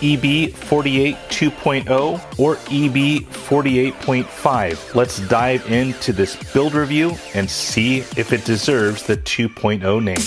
EB48 2.0 or EB48.5. Let's dive into this build review and see if it deserves the 2.0 name.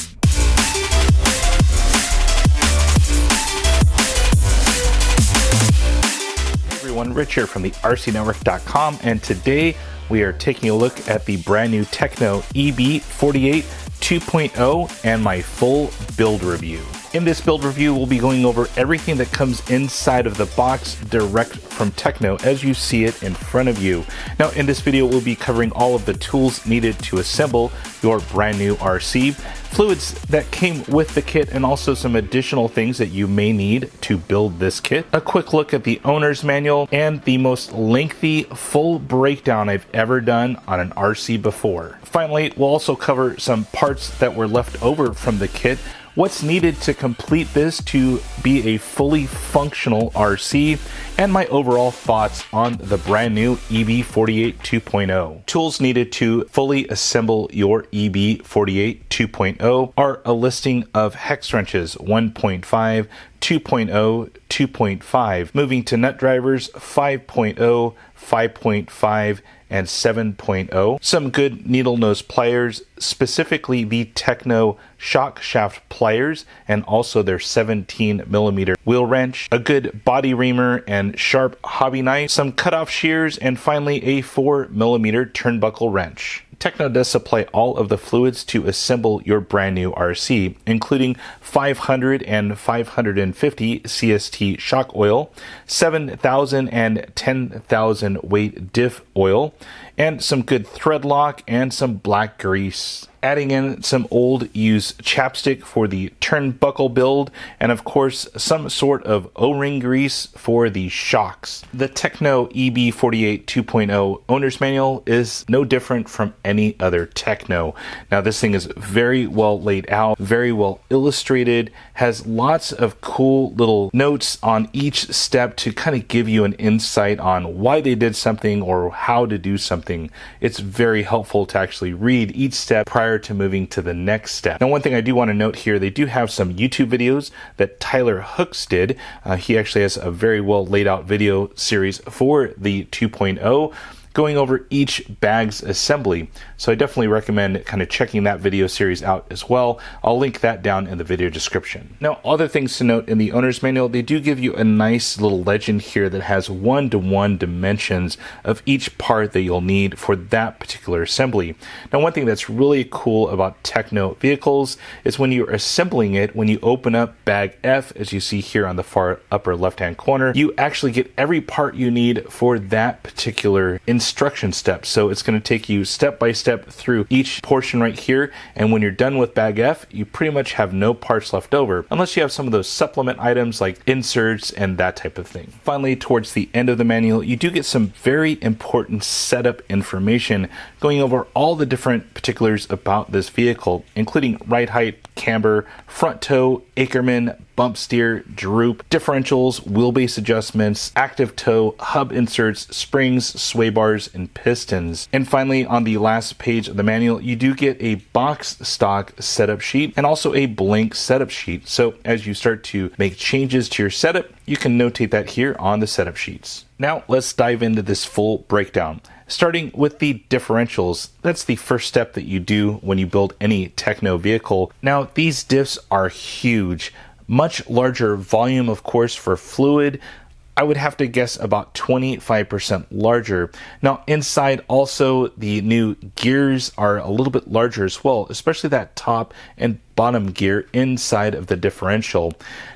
Hey everyone, Rich here from the RCNetwork.com, and today we are taking a look at the brand new Tekno EB48 2.0 and my full build review. In this build review, we'll be going over everything that comes inside of the box direct from Tekno as you see it in front of you. Now, in this video, we'll be covering all of the tools needed to assemble your brand new RC, fluids that came with the kit, and also some additional things that you may need to build this kit. A quick look at the owner's manual and the most lengthy full breakdown I've ever done on an RC before. Finally, we'll also cover some parts that were left over from the kit, what's needed to complete this to be a fully functional RC, and my overall thoughts on the brand new EB48 2.0. Tools needed to fully assemble your EB48 2.0 are a listing of hex wrenches 1.5, 2.0, 2.5, moving to nut drivers 5.0, 5.5, and 7.0. Some good needle nose pliers, specifically the Tekno shock shaft pliers, and also their 17mm wheel wrench, a good body reamer and sharp hobby knife, some cutoff shears, and finally a 4mm turnbuckle wrench. Tekno does supply all of the fluids to assemble your brand new RC, including 500 and 550 CST shock oil, 7,000 and 10,000 weight diff oil, and some good thread lock and some black grease. Adding in some old used chapstick for the turnbuckle build, and of course some sort of O-ring grease for the shocks. The Tekno EB48 2.0 owner's manual is no different from any other Tekno. Now this thing is very well laid out, very well illustrated, has lots of cool little notes on each step to kind of give you an insight on why they did something or how to do something. It's very helpful to actually read each step prior to moving to the next step. Now, one thing I do want to note here, they do have some YouTube videos that Tyler Hooks did. He actually has a very well laid out video series for the 2.0, going over each bag's assembly. So I definitely recommend kind of checking that video series out as well. I'll link that down in the video description. Now, other things to note in the owner's manual, they do give you a nice little legend here that has 1-to-1 dimensions of each part that you'll need for that particular assembly. Now, one thing that's really cool about Tekno vehicles is when you're assembling it, when you open up bag F, as you see here on the far upper left-hand corner, you actually get every part you need for that particular instruction step. So it's going to take you step by step through each portion right here, and when you're done with bag F, you pretty much have no parts left over, unless you have some of those supplement items like inserts and that type of thing. Finally, towards the end of the manual, you do get some very important setup information going over all the different particulars about this vehicle, including ride height, camber, front toe, Ackerman, bump steer, droop, differentials, wheelbase adjustments, active toe, hub inserts, springs, sway bars, and pistons. And finally, on the last page of the manual, you do get a box stock setup sheet and also a blank setup sheet. So as you start to make changes to your setup, you can notate that here on the setup sheets. Now let's dive into this full breakdown. Starting with the differentials, that's the first step that you do when you build any Tekno vehicle. Now these diffs are huge. Much larger volume, of course, for fluid. I would have to guess about 25% larger. Now inside also the new gears are a little bit larger as well, especially that top and bottom gear inside of the differential.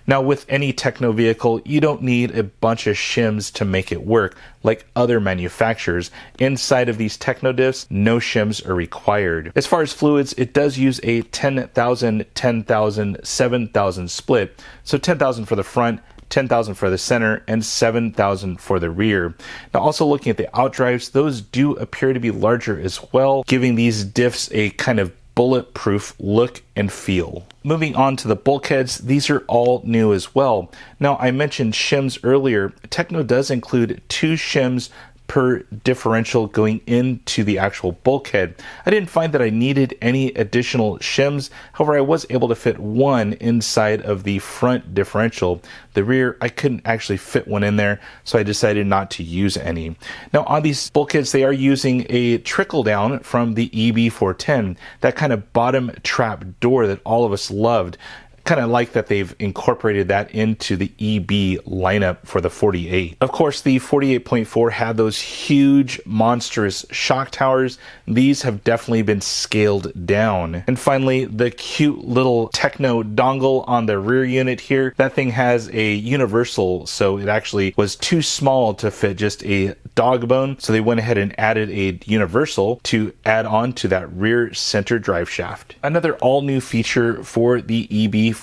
Now with any Tekno vehicle, you don't need a bunch of shims to make it work like other manufacturers. Inside of these Tekno diffs, no shims are required. As far as fluids, it does use a 10,000, 10,000, 7,000 split. So 10,000 for the front, 10,000 for the center, and 7,000 for the rear. Now also looking at the outdrives, those do appear to be larger as well, giving these diffs a kind of bulletproof look and feel. Moving on to the bulkheads, these are all new as well. Now I mentioned shims earlier. Tekno does include 2 shims per differential going into the actual bulkhead. I didn't find that I needed any additional shims. However, I was able to fit one inside of the front differential. The rear, I couldn't actually fit one in there, so I decided not to use any. Now on these bulkheads, they are using a trickle down from the EB410, that kind of bottom trap door that all of us loved. Kind of like that they've incorporated that into the EB lineup for the 48. Of course, the 48.4 had those huge, monstrous shock towers. These have definitely been scaled down. And finally, the cute little Tekno dongle on the rear unit here. That thing has a universal, so it actually was too small to fit just a dog bone. So they went ahead and added a universal to add on to that rear center drive shaft. Another all new feature for the EB48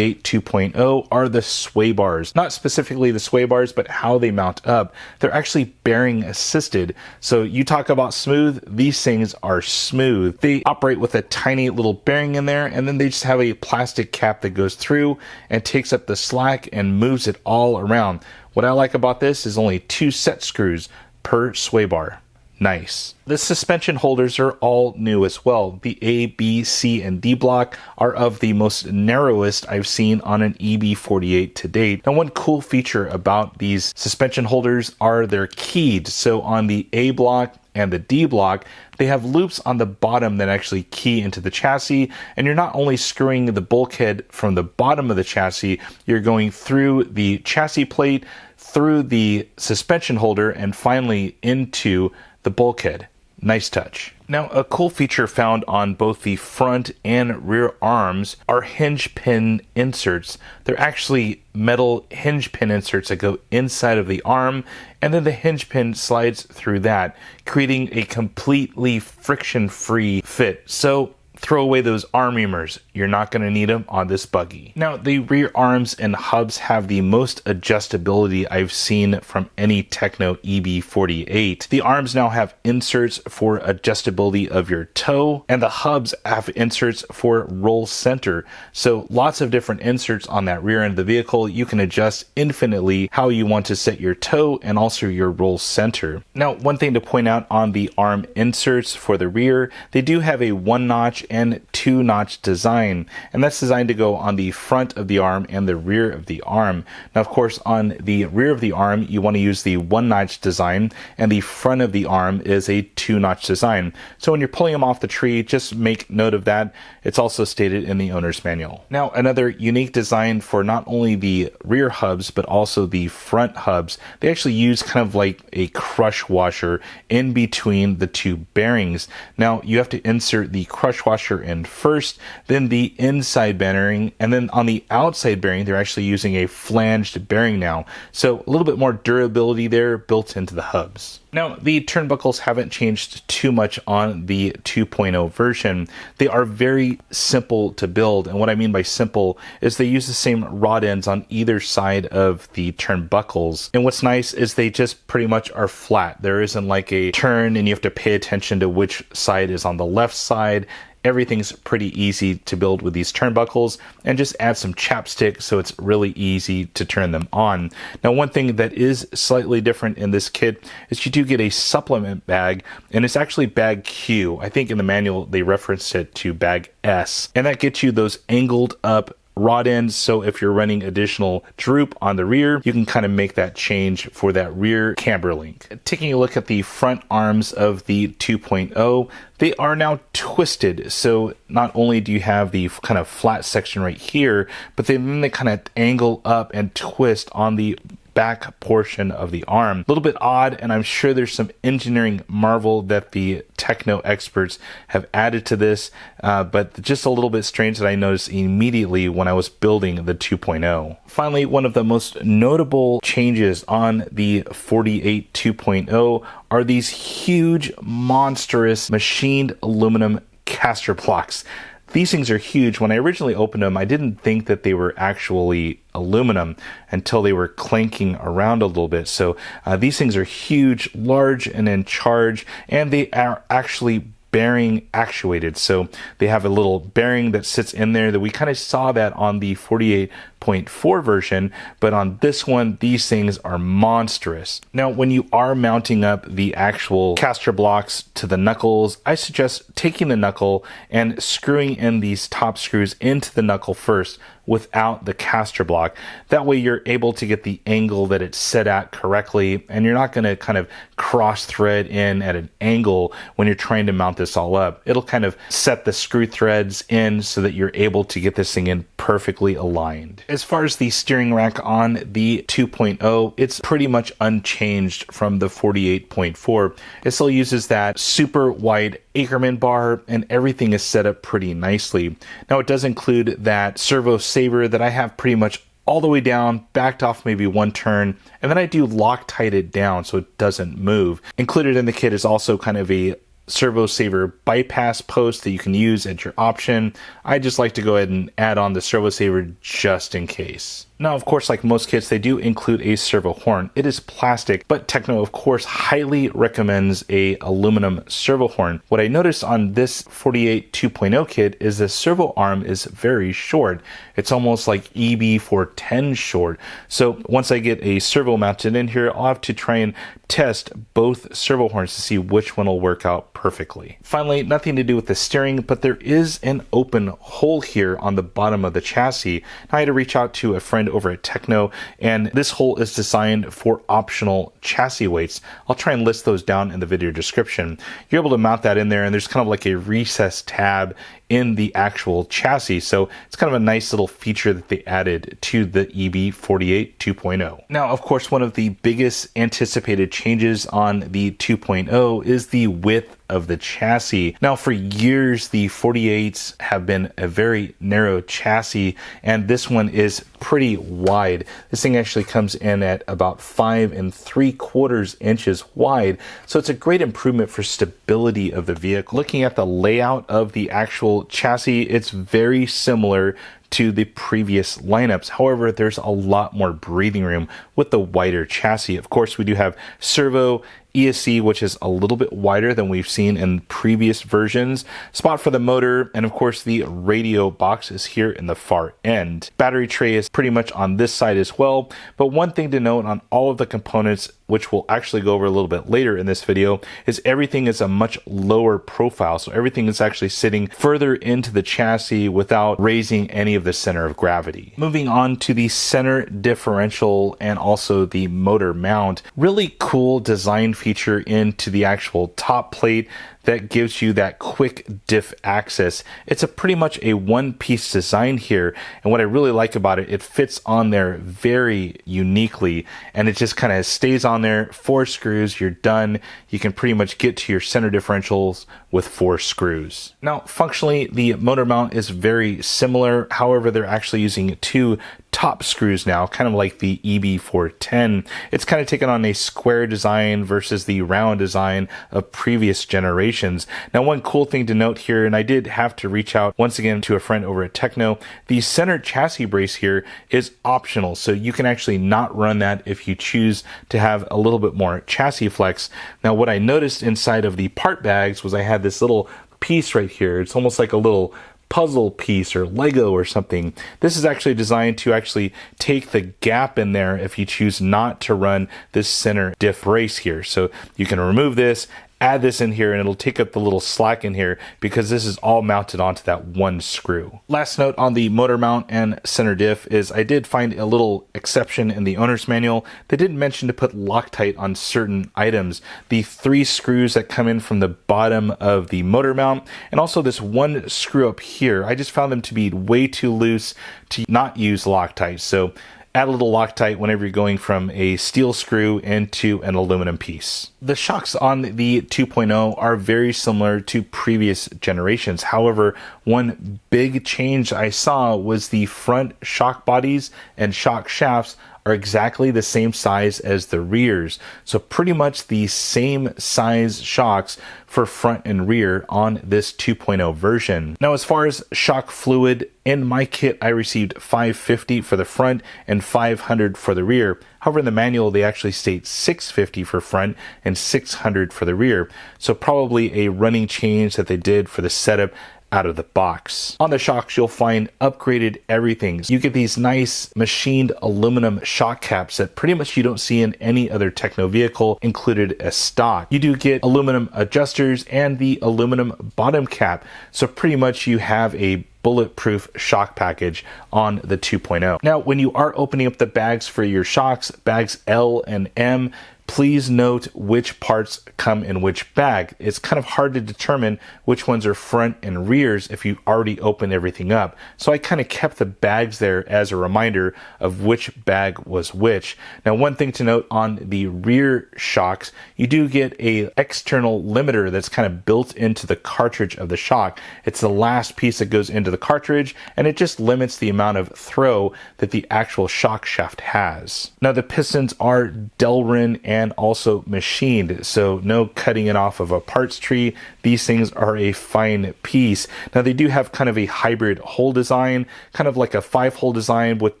2.0 are the sway bars. Not specifically the sway bars, but how they mount up. They're actually bearing assisted. So you talk about smooth, these things are smooth. They operate with a tiny little bearing in there, and then they just have a plastic cap that goes through and takes up the slack and moves it all around. What I like about this is only 2 set screws per sway bar. Nice. The suspension holders are all new as well. The A, B, C, and D block are of the most narrowest I've seen on an EB48 to date. Now, one cool feature about these suspension holders are they're keyed. So on the A block and the D block, they have loops on the bottom that actually key into the chassis, and you're not only screwing the bulkhead from the bottom of the chassis, you're going through the chassis plate, through the suspension holder, and finally into the bulkhead. Nice touch. Now, a cool feature found on both the front and rear arms are hinge pin inserts. They're actually metal hinge pin inserts that go inside of the arm, and then the hinge pin slides through that, creating a completely friction-free fit. So throw away those arm reamers. You're not going to need them on this buggy. Now, the rear arms and hubs have the most adjustability I've seen from any Tekno EB48. The arms now have inserts for adjustability of your toe, and the hubs have inserts for roll center. So lots of different inserts on that rear end of the vehicle. You can adjust infinitely how you want to set your toe and also your roll center. Now, one thing to point out on the arm inserts for the rear, they do have a 1-notch and 2-notch design, and that's designed to go on the front of the arm and the rear of the arm. Now, of course, on the rear of the arm, you want to use the 1-notch design, and the front of the arm is a 2-notch design. So when you're pulling them off the tree, just make note of that. It's also stated in the owner's manual. Now, another unique design for not only the rear hubs, but also the front hubs, they actually use kind of like a crush washer in between the two bearings. Now, you have to insert the crush washer in first, then the inside bearing, and then on the outside bearing, they're actually using a flanged bearing now. So a little bit more durability there built into the hubs. Now, the turnbuckles haven't changed too much on the 2.0 version. They are very simple to build, and what I mean by simple is they use the same rod ends on either side of the turnbuckles. And what's nice is they just pretty much are flat. There isn't like a turn and you have to pay attention to which side is on the left side. Everything's pretty easy to build with these turnbuckles, and just add some chapstick so it's really easy to turn them on. Now, one thing that is slightly different in this kit is you do get a supplement bag, and it's actually bag Q. I think in the manual they referenced it to bag S, and that gets you those angled up rod ends, so if you're running additional droop on the rear, you can kind of make that change for that rear camber link. Taking a look at the front arms of the 2.0, they are now twisted, so not only do you have the kind of flat section right here, but then they kind of angle up and twist on the back portion of the arm. A little bit odd, and I'm sure there's some engineering marvel that the Tekno experts have added to this, but just a little bit strange that I noticed immediately when I was building the 2.0. Finally, one of the most notable changes on the 48 2.0 are these huge, monstrous machined aluminum caster blocks. These things are huge. When I originally opened them, I didn't think that they were actually aluminum until they were clanking around a little bit. So these things are huge, large, and in charge, and they are actually bearing actuated. So they have a little bearing that sits in there that we kind of saw that on the 48.4 version, but on this one, these things are monstrous. Now, when you are mounting up the actual caster blocks to the knuckles, I suggest taking the knuckle and screwing in these top screws into the knuckle first without the caster block. That way you're able to get the angle that it's set at correctly, and you're not going to kind of cross thread in at an angle when you're trying to mount this all up. It'll kind of set the screw threads in so that you're able to get this thing in perfectly aligned. As far as the steering rack on the 2.0, it's pretty much unchanged from the 48.4. It still uses that super wide Ackerman bar, and everything is set up pretty nicely. Now, it does include that servo saver that I have pretty much all the way down, backed off maybe one turn, and then I do Loctite it down so it doesn't move. Included in the kit is also kind of a servo saver bypass post that you can use at your option. I just like to go ahead and add on the servo saver just in case. Now, of course, like most kits, they do include a servo horn. It is plastic, but Tekno, of course, highly recommends a aluminum servo horn. What I noticed on this 48 2.0 kit is the servo arm is very short. It's almost like EB410 short. So once I get a servo mounted in here, I'll have to try and test both servo horns to see which one will work out perfectly. Finally, nothing to do with the steering, but there is an open hole here on the bottom of the chassis. Now, I had to reach out to a friend over at Tekno, and this hole is designed for optional chassis weights. I'll try and list those down in the video description. You're able to mount that in there, and there's kind of like a recessed tab in the actual chassis. So it's kind of a nice little feature that they added to the EB48 2.0. Now, of course, one of the biggest anticipated changes on the 2.0 is the width of the chassis. Now, for years, the 48s have been a very narrow chassis, and this one is pretty wide. This thing actually comes in at about 5 3/4 inches wide, so it's a great improvement for stability of the vehicle. Looking at the layout of the actual chassis, it's very similar to the previous lineups. However, there's a lot more breathing room with the wider chassis. Of course, we do have servo ESC, which is a little bit wider than we've seen in previous versions. Spot for the motor, and of course the radio box is here in the far end. Battery tray is pretty much on this side as well, but one thing to note on all of the components, which we'll actually go over a little bit later in this video, is everything is a much lower profile. So everything is actually sitting further into the chassis without raising any of the center of gravity. Moving on to the center differential and also the motor mount. Really cool design feature into the actual top plate that gives you that quick diff access. It's a pretty much a one-piece design here, and what I really like about it, it fits on there very uniquely, and it just kind of stays on there. 4 screws, you're done. You can pretty much get to your center differentials with 4 screws. Now, functionally, the motor mount is very similar. However, they're actually using 2 top screws now, kind of like the EB410. It's kind of taken on a square design versus the round design of previous generations. Now, one cool thing to note here, and I did have to reach out once again to a friend over at Tekno, the center chassis brace here is optional. So you can actually not run that if you choose to have a little bit more chassis flex. Now, what I noticed inside of the part bags was I had this little piece right here. It's almost like a little puzzle piece or Lego or something. This is actually designed to actually take the gap in there if you choose not to run this center diff brace here. So you can remove this, add this in here, and it'll take up the little slack in here because this is all mounted onto that one screw. Last note on the motor mount and center diff is I did find a little exception in the owner's manual. They did mention to put Loctite on certain items. The 3 screws that come in from the bottom of the motor mount, and also this one screw up here, I just found them to be way too loose to not use Loctite. So add a little Loctite whenever you're going from a steel screw into an aluminum piece. The shocks on the 2.0 are very similar to previous generations. However, one big change I saw was the front shock bodies and shock shafts are exactly the same size as the rears. So pretty much the same size shocks for front and rear on this 2.0 version. Now, as far as shock fluid, in my kit, I received 550 for the front and 500 for the rear. However, in the manual, they actually state 650 for front and 600 for the rear. So probably a running change that they did for the setup out of the box. On the shocks, you'll find upgraded everything. You get these nice machined aluminum shock caps that pretty much you don't see in any other Tekno vehicle included as stock. You do get aluminum adjusters and the aluminum bottom cap. So pretty much you have a bulletproof shock package on the 2.0. Now, when you are opening up the bags for your shocks, bags L and M, please note which parts come in which bag. It's kind of hard to determine which ones are front and rears if you already opened everything up. So I kind of kept the bags there as a reminder of which bag was which. Now, one thing to note on the rear shocks, you do get a external limiter that's kind of built into the cartridge of the shock. It's the last piece that goes into the cartridge, and it just limits the amount of throw that the actual shock shaft has. Now, the pistons are Delrin and also machined, so no cutting it off of a parts tree. These things are a fine piece. Now, they do have kind of a hybrid hole design, kind of like a 5-hole design with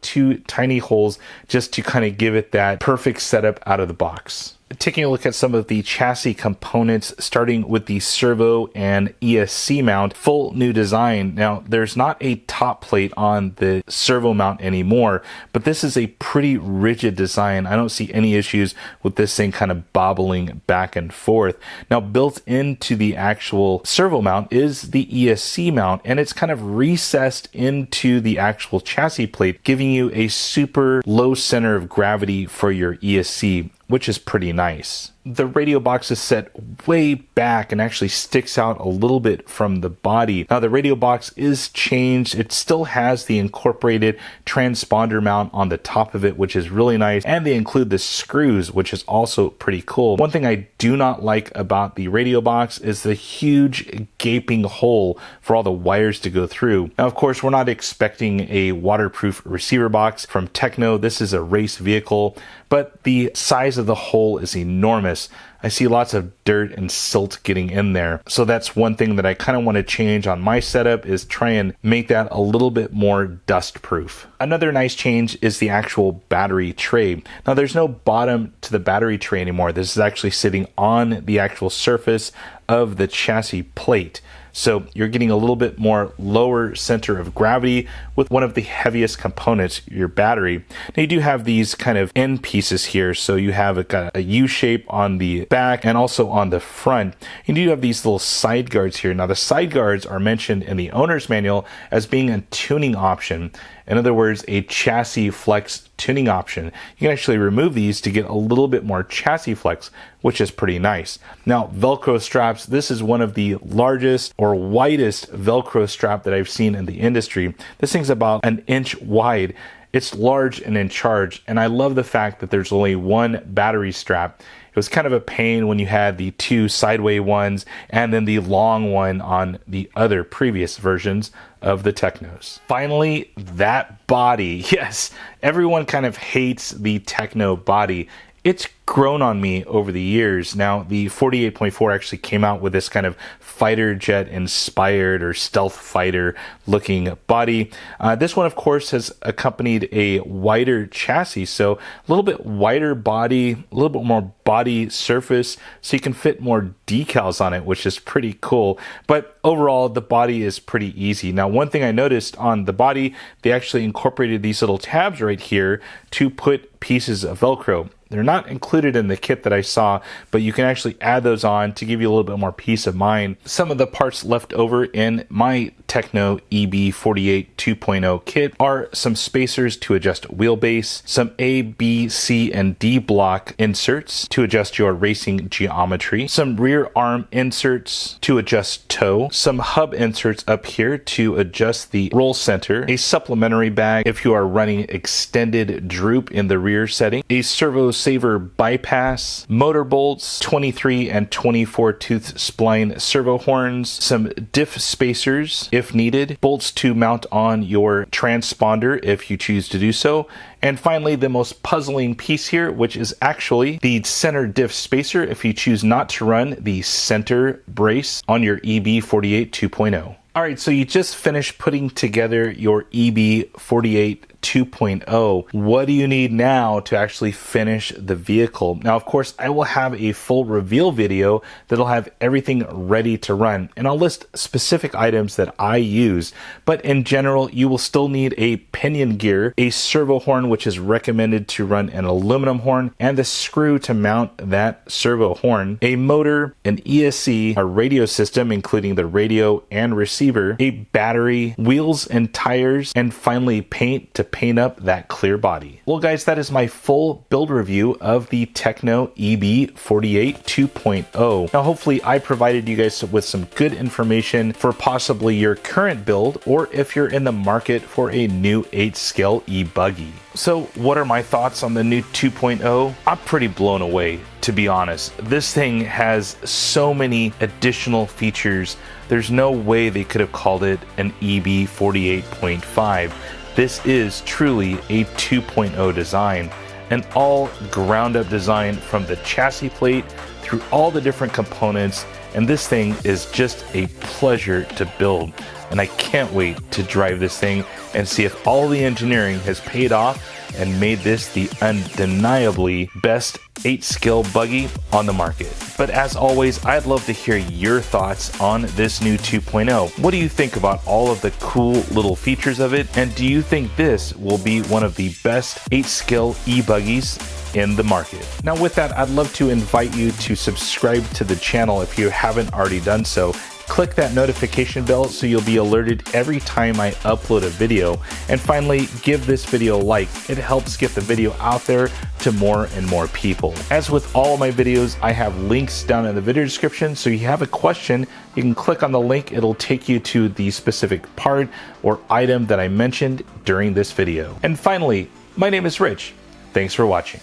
2 tiny holes just to kind of give it that perfect setup out of the box. Taking a look at some of the chassis components, starting with the servo and ESC mount, full new design. Now, there's not a top plate on the servo mount anymore, but this is a pretty rigid design. I don't see any issues with this thing kind of bobbling back and forth. Now, built into the actual servo mount is the ESC mount, and it's kind of recessed into the actual chassis plate, giving you a super low center of gravity for your ESC, which is pretty nice. The radio box is set way back and actually sticks out a little bit from the body. Now, the radio box is changed. It still has the incorporated transponder mount on the top of it, which is really nice. And they include the screws, which is also pretty cool. One thing I do not like about the radio box is the huge gaping hole for all the wires to go through. Now, of course, we're not expecting a waterproof receiver box from Tekno. This is a race vehicle, but the size of the hole is enormous. I see lots of dirt and silt getting in there. So that's one thing that I kind of want to change on my setup, is try and make that a little bit more dust proof. Another nice change is the actual battery tray. Now, there's no bottom to the battery tray anymore. This is actually sitting on the actual surface of the chassis plate. So you're getting a little bit more lower center of gravity with one of the heaviest components, your battery. Now, you do have these kind of end pieces here. So you have a U shape on the back and also on the front. You do have these little side guards here. Now, the side guards are mentioned in the owner's manual as being a tuning option. In other words, a chassis flex tuning option. You can actually remove these to get a little bit more chassis flex, which is pretty nice. Now, Velcro straps, this is one of the largest or widest Velcro strap that I've seen in the industry. This thing's about 1 inch wide. It's large and in charge, and I love the fact that there's only one battery strap. It was kind of a pain when you had the 2 sideway ones and then the long one on the other previous versions of the Teknos. Finally, that body. Yes, everyone kind of hates the Tekno body. It's grown on me over the years. Now, the 48.4 actually came out with this kind of fighter jet inspired or stealth fighter looking body. This one, of course, has accompanied a wider chassis, so a little bit wider body, a little bit more body surface, so you can fit more decals on it, which is pretty cool. But overall, the body is pretty easy. Now, one thing I noticed on the body, they actually incorporated these little tabs right here to put pieces of Velcro. They're not included in the kit that I saw, but you can actually add those on to give you a little bit more peace of mind. Some of the parts left over in my Tekno EB48 2.0 kit are some spacers to adjust wheelbase, some A, B, C, and D block inserts to adjust your racing geometry, some rear arm inserts to adjust toe, some hub inserts up here to adjust the roll center, a supplementary bag if you are running extended droop in the rear setting, a servo saver bypass, motor bolts, 23 and 24 tooth spline servo horns, some diff spacers if needed, bolts to mount on your transponder if you choose to do so, and finally the most puzzling piece here, which is actually the center diff spacer if you choose not to run the center brace on your EB48 2.0. Alright, so you just finished putting together your EB48 2.0. What do you need now to actually finish the vehicle? Now, of course, I will have a full reveal video that'll have everything ready to run, and I'll list specific items that I use. But in general, you will still need a pinion gear, a servo horn, which is recommended to run an aluminum horn, and the screw to mount that servo horn, a motor, an ESC, a radio system, including the radio and receiver, a battery, wheels and tires, and finally paint to paint up that clear body. Well guys, that is my full build review of the Tekno EB48 2.0. Now hopefully I provided you guys with some good information for possibly your current build, or if you're in the market for a new 8-scale E-Buggy. So what are my thoughts on the new 2.0? I'm pretty blown away, to be honest. This thing has so many additional features. There's no way they could have called it an EB48.5. This is truly a 2.0 design, an all ground up design from the chassis plate through all the different components, and this thing is just a pleasure to build. And I can't wait to drive this thing and see if all the engineering has paid off and made this the undeniably best 8-scale buggy on the market. But as always, I'd love to hear your thoughts on this new 2.0. What do you think about all of the cool little features of it? And do you think this will be one of the best 8-scale e-buggies in the market? Now with that, I'd love to invite you to subscribe to the channel if you haven't already done so. Click that notification bell so you'll be alerted every time I upload a video. And finally, give this video a like. It helps get the video out there to more and more people. As with all of my videos, I have links down in the video description, so if you have a question, you can click on the link. It'll take you to the specific part or item that I mentioned during this video. And finally, my name is Rich. Thanks for watching.